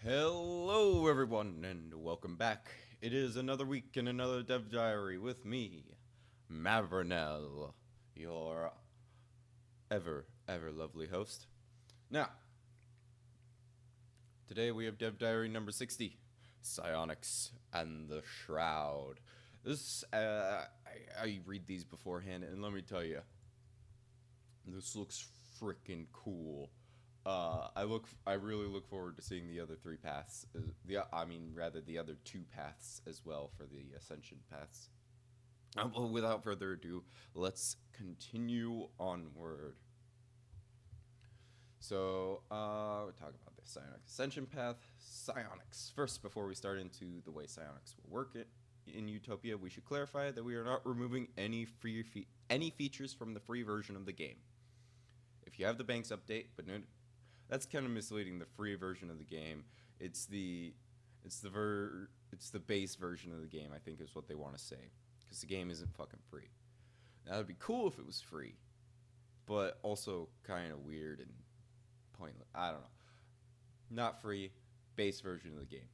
Hello, everyone, and welcome back. It is another week in another Dev Diary with me, Mavernell, your ever lovely host. Now, today we have Dev Diary number 60, Psionics and the Shroud. I read these beforehand, and let me tell you, this looks freaking cool. I really look forward to seeing the other three paths. The other two paths as well for the ascension paths. Well, without further ado, let's continue onward. So, we're talking about the psionic ascension path, psionics. First, before we start into the way psionics will work in Utopia, we should clarify that we are not removing any features from the free version of the game. If you have the Banks update, but no, that's kind of misleading. The free version of the game, it's the base version of the game, I think is what they want to say, because the game isn't fucking free. Now it'd be cool if it was free, but also kind of weird and pointless. I don't know. Not free, base version of the game.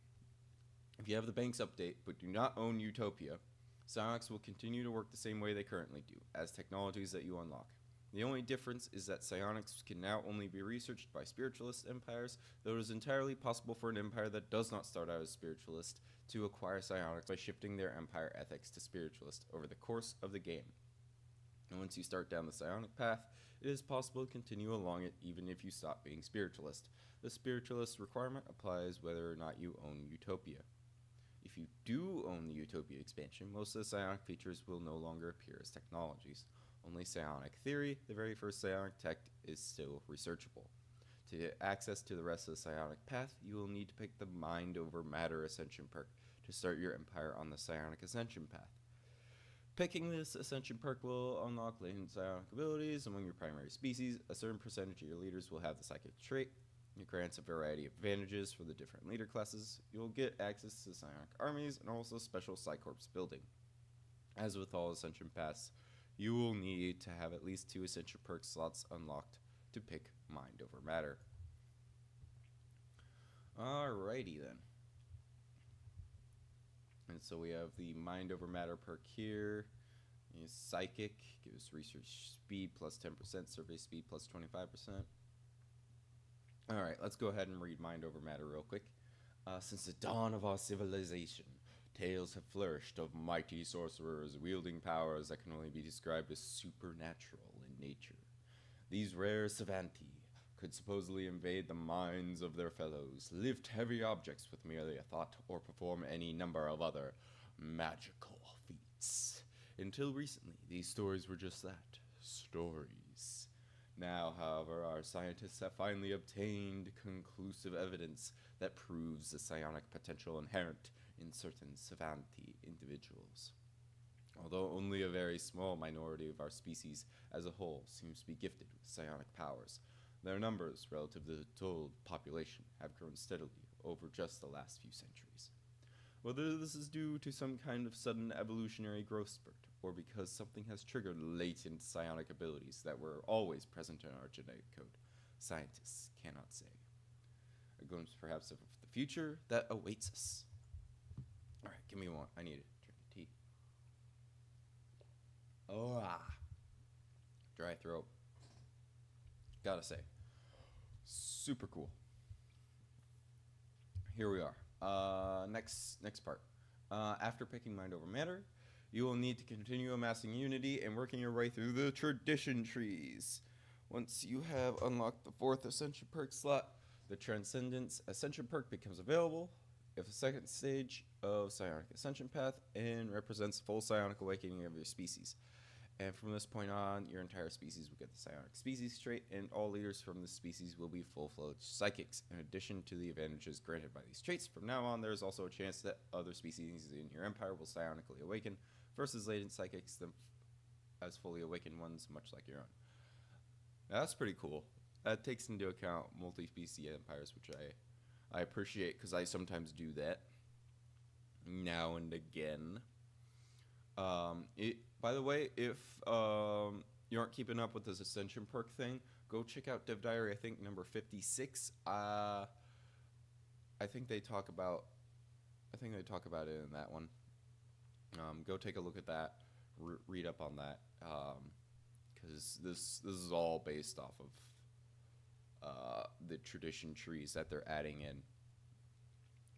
If you have the Banks update but do not own Utopia, Psionics will continue to work the same way they currently do, as technologies that you unlock. The only difference is that psionics can now only be researched by spiritualist empires, though it is entirely possible for an empire that does not start out as spiritualist to acquire psionics by shifting their empire ethics to spiritualist over the course of the game. And once you start down the psionic path, it is possible to continue along it even if you stop being spiritualist. The spiritualist requirement applies whether or not you own Utopia. If you do own the Utopia expansion, most of the psionic features will no longer appear as technologies. Only psionic theory, the very first psionic tech, is still researchable. To get access to the rest of the psionic path, you will need to pick the Mind over Matter Ascension perk to start your empire on the psionic ascension path. Picking this ascension perk will unlock latent psionic abilities among your primary species. A certain percentage of your leaders will have the psychic trait. It grants a variety of advantages for the different leader classes. You will get access to psionic armies and also special Psycorps building. As with all ascension paths, you will need to have at least 2 ascension perk slots unlocked to pick Mind over Matter. Alrighty then. And so we have the Mind over Matter perk here. Is Psychic, gives research speed plus 10%, survey speed plus 25%. Alright, let's go ahead and read Mind over Matter real quick. Since the dawn of our civilization, tales have flourished of mighty sorcerers wielding powers that can only be described as supernatural in nature. These rare savanti could supposedly invade the minds of their fellows, lift heavy objects with merely a thought, or perform any number of other magical feats. Until recently, these stories were just that, stories. Now, however, our scientists have finally obtained conclusive evidence that proves the psionic potential inherent in certain savanti individuals. Although only a very small minority of our species as a whole seems to be gifted with psionic powers, their numbers relative to the total population have grown steadily over just the last few centuries. Whether this is due to some kind of sudden evolutionary growth spurt, or because something has triggered latent psionic abilities that were always present in our genetic code, scientists cannot say. A glimpse perhaps of the future that awaits us. Alright, give me one. I need to drink tea. Oh, dry throat. Gotta say, super cool. Here we are. Next part. After picking Mind over Matter, you will need to continue amassing unity and working your way through the tradition trees. Once you have unlocked the 4th Ascension perk slot, the Transcendence Ascension perk becomes available. If a second stage of Psionic Ascension path and represents full psionic awakening of your species. And from this point on, your entire species will get the psionic species trait, and all leaders from this species will be full-fledged psychics. In addition to the advantages granted by these traits, from now on there is also a chance that other species in your empire will psionically awaken, versus latent psychics as fully awakened ones, much like your own. Now, that's pretty cool. That takes into account multi-species empires, which I appreciate, because I sometimes do that now and again. By the way, if you aren't keeping up with this Ascension perk thing, go check out Dev Diary, I think number 56. I think they talk about. I think they talk about it in that one. Go take a look at that. Read up on that. Because this is all based off of the tradition trees that they're adding in,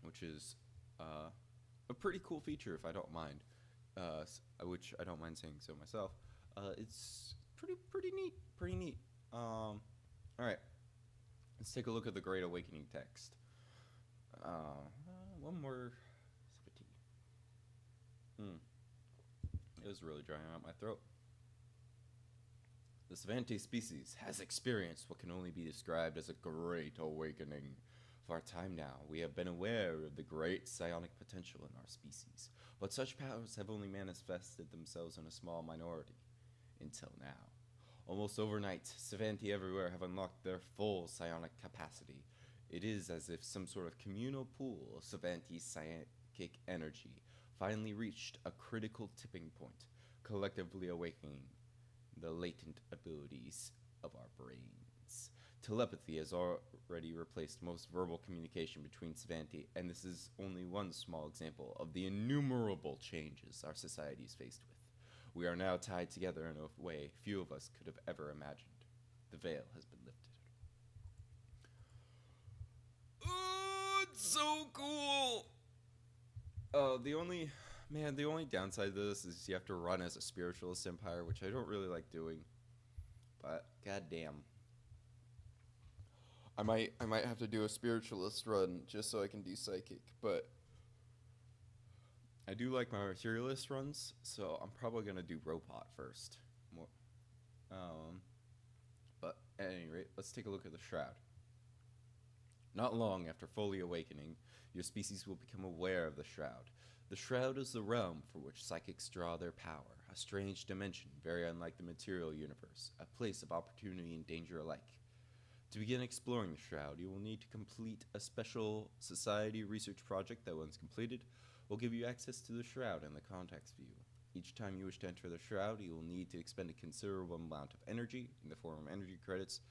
which is a pretty cool feature if I don't mind. Which I don't mind saying so myself. It's pretty neat. Pretty neat. All right, let's take a look at the Great Awakening text. One more. It was really drying out my throat. The Savante species has experienced what can only be described as a great awakening. For a time now, we have been aware of the great psionic potential in our species, but such powers have only manifested themselves in a small minority. Until now. Almost overnight, Savante everywhere have unlocked their full psionic capacity. It is as if some sort of communal pool of Savante psychic energy finally reached a critical tipping point, collectively awakening the latent abilities of our brains. Telepathy has already replaced most verbal communication between Savante, and this is only one small example of the innumerable changes our society is faced with. We are now tied together in a way few of us could have ever imagined. The veil has been lifted. Oh, it's so cool! The only downside to this is you have to run as a spiritualist empire, which I don't really like doing. But goddamn, I might have to do a spiritualist run just so I can do psychic. But I do like my materialist runs, so I'm probably gonna do robot first. More, but at any rate, let's take a look at the Shroud. Not long after fully awakening, your species will become aware of the Shroud. The Shroud is the realm for which psychics draw their power, a strange dimension very unlike the material universe, a place of opportunity and danger alike. To begin exploring the Shroud, you will need to complete a special society research project that, once completed, will give you access to the Shroud in the context view. Each time you wish to enter the Shroud, you will need to expend a considerable amount of energy in the form of energy credits,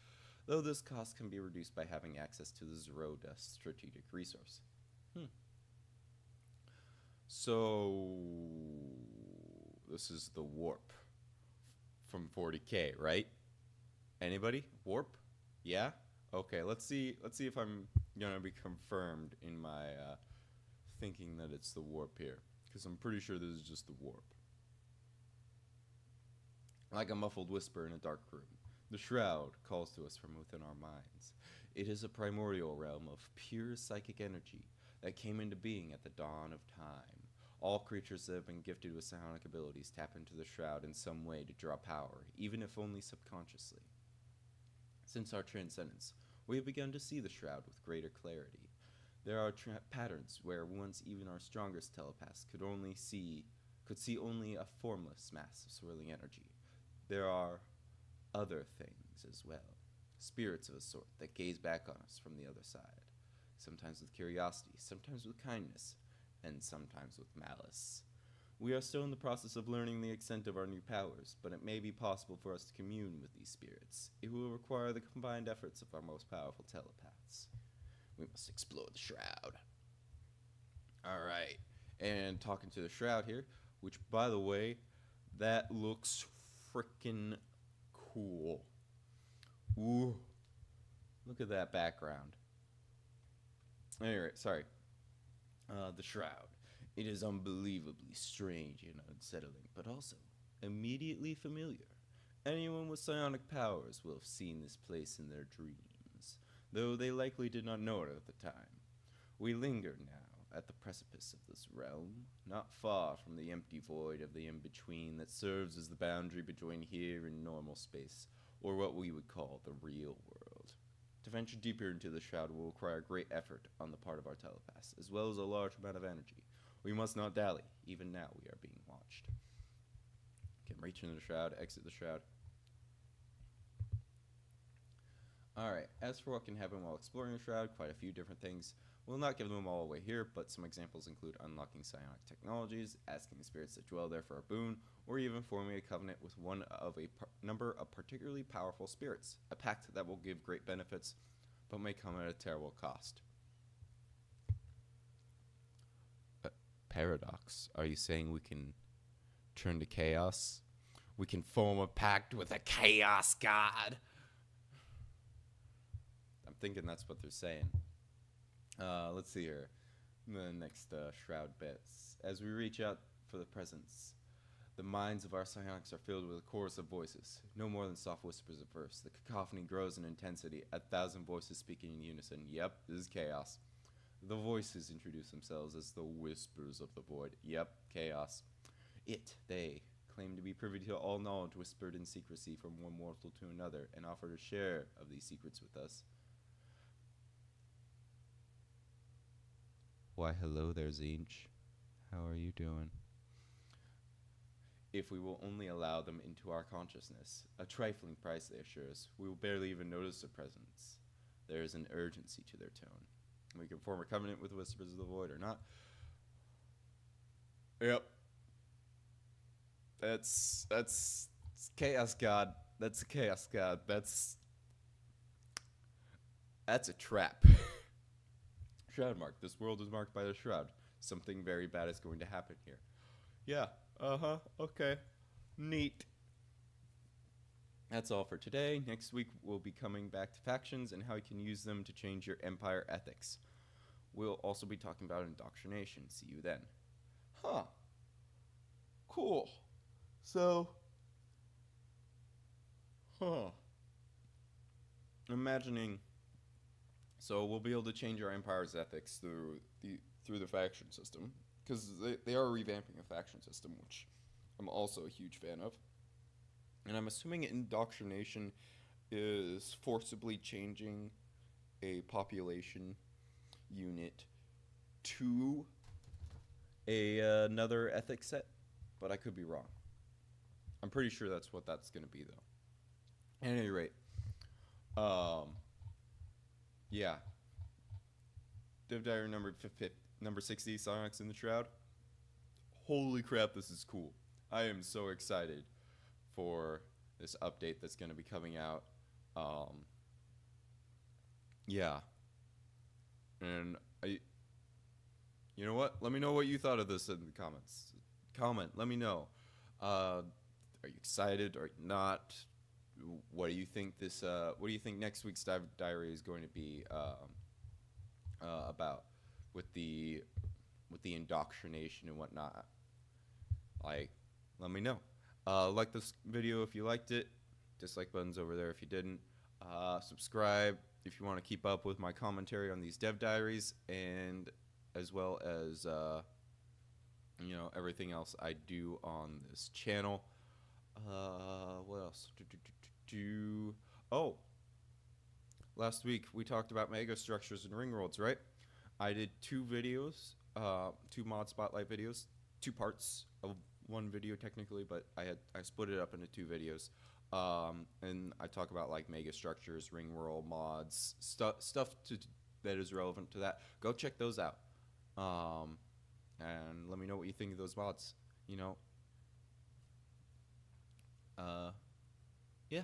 though this cost can be reduced by having access to the Zero Dust strategic resource. So, this is the warp from 40K, right? Anybody? Warp? Yeah? Okay, let's see if I'm gonna be confirmed in my thinking that it's the warp here, because I'm pretty sure this is just the warp. Like a muffled whisper in a dark room, the Shroud calls to us from within our minds. It is a primordial realm of pure psychic energy that came into being at the dawn of time. All creatures that have been gifted with psionic abilities tap into the Shroud in some way to draw power, even if only subconsciously. Since our transcendence, we have begun to see the Shroud with greater clarity. There are patterns where once even our strongest telepaths could see only a formless mass of swirling energy. There are other things as well, spirits of a sort that gaze back on us from the other side, sometimes with curiosity, sometimes with kindness, and sometimes with malice. We are still in the process of learning the extent of our new powers, but it may be possible for us to commune with these spirits. It will require the combined efforts of our most powerful telepaths. We must explore the Shroud. Alright, and talking to the Shroud here, which, by the way, that looks frickin' cool. Ooh, look at that background. Anyway, sorry. The Shroud. It is unbelievably strange and unsettling, but also immediately familiar. Anyone with psionic powers will have seen this place in their dreams, though they likely did not know it at the time. We linger now at the precipice of this realm, not far from the empty void of the in-between that serves as the boundary between here and normal space, or what we would call the real world. To venture deeper into the Shroud will require great effort on the part of our telepaths, as well as a large amount of energy. We must not dally. Even now we are being watched. Can reach into the Shroud, exit the Shroud. Alright, as for what can happen while exploring the Shroud, quite a few different things. We'll not give them all away here, but some examples include unlocking psionic technologies, asking the spirits that dwell there for a boon, or even forming a covenant with one of a number of particularly powerful spirits, a pact that will give great benefits, but may come at a terrible cost. paradox. Are you saying we can turn to chaos? We can form a pact with a chaos god? I'm thinking that's what they're saying. Let's see here. The next Shroud bits. As we reach out for the presence, the minds of our psionics are filled with a chorus of voices, no more than soft whispers at first. The cacophony grows in intensity, 1,000 voices speaking in unison. Yep, this is chaos. The voices introduce themselves as the whispers of the void. Yep, chaos. They claim to be privy to all knowledge whispered in secrecy from one mortal to another, and offer to share of these secrets with us. Why, hello there, Zinch. How are you doing? If we will only allow them into our consciousness, a trifling price, they assure us, we will barely even notice their presence. There is an urgency to their tone. We can form a covenant with Whispers of the Void or not. Yep. That's Chaos God. That's a Chaos God. That's a trap. Shroud mark. This world is marked by the Shroud. Something very bad is going to happen here. Yeah. Okay. Neat. That's all for today. Next week, we'll be coming back to factions and how you can use them to change your empire ethics. We'll also be talking about indoctrination. See you then. Huh. Cool. So, imagining, so we'll be able to change our empire's ethics through the faction system, because they are revamping a faction system, which I'm also a huge fan of. And I'm assuming indoctrination is forcibly changing a population unit to another ethics set, but I could be wrong. I'm pretty sure that's what that's going to be, though. At any rate, yeah. Dev Diary number 60, Psionics in the Shroud. Holy crap, this is cool. I am so excited for this update that's going to be coming out. Yeah. And you know what? Let me know what you thought of this in the comments. Comment. Let me know. Are you excited or not? What do you think what do you think next week's diary is going to be about with the indoctrination and whatnot? Like, let me know. Like this video if you liked it. Dislike button's over there if you didn't. Subscribe if you want to keep up with my commentary on these dev diaries, and as well as everything else I do on this channel. What else? Oh, last week we talked about mega structures and ring worlds, right? I did 2 videos, 2 mod spotlight videos, 2 parts of one video technically, but I split it up into 2 videos. And I talk about like mega structures, ring world mods, stuff that is relevant to that. Go check those out. And let me know what you think of those mods. Yeah.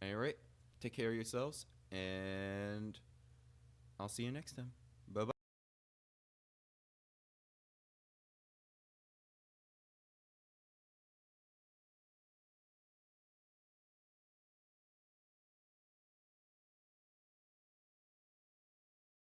Anyway, take care of yourselves, and I'll see you next time.